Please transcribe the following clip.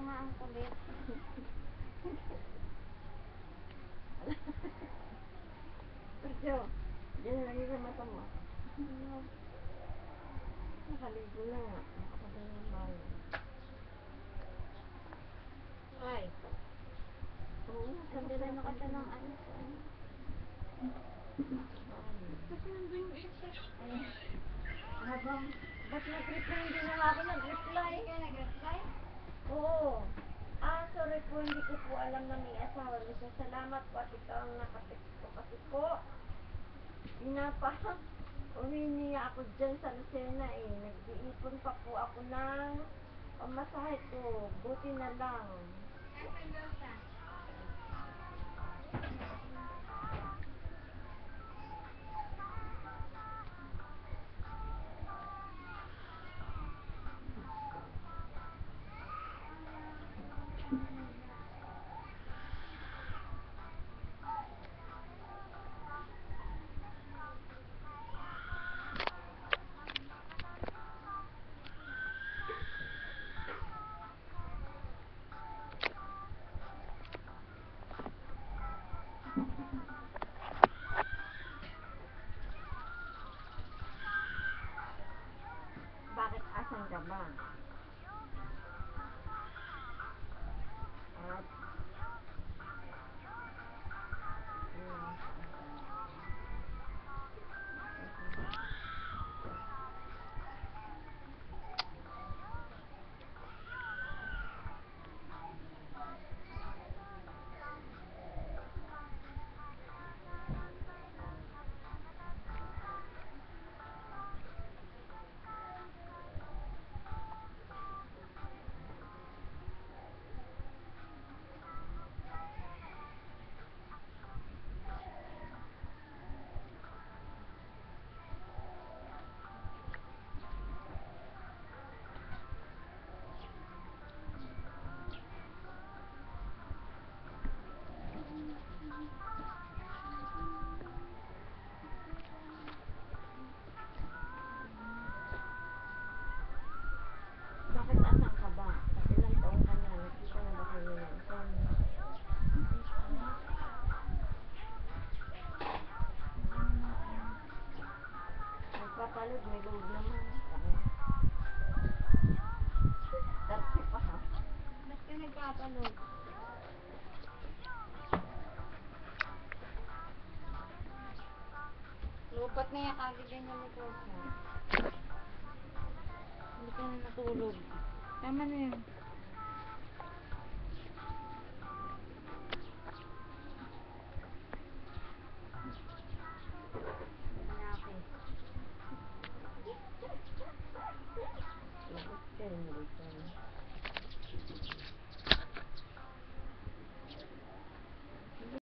nga ang kulit. Pero, diyan na yung mata mo. Nakaligo na nga. Nakapadala ng bayo. Ay. Oo, Sabi rin ako siya ng ano. Kasi nandun yung isa. Ay. Habang, ba't nag-reply? Hindi na ako nag-reply. Kaya nag-reply? Oo. Sorry po, hindi ko po alam na may asawa. Salamat po at ikaw ang nakatext ko. Kasi po, uminiya ako dyan sa Lucena eh. Nag-iipon pa po ako ng pamasahe ko. Buti na lang. Nasaan daw siya? Bakit asan ka ba? At, bakit asan ka ba? Sa ilang taon ka na? Nakita na ba kayo ng son? Nagpapalod, may load naman. Dati pa ha? Ba't ka nagpapalog? Lupat na yung kagiganyan ni Kosa. Hindi ka na natulog. Tama na yun. Lapis. Labot ka, hindi ka.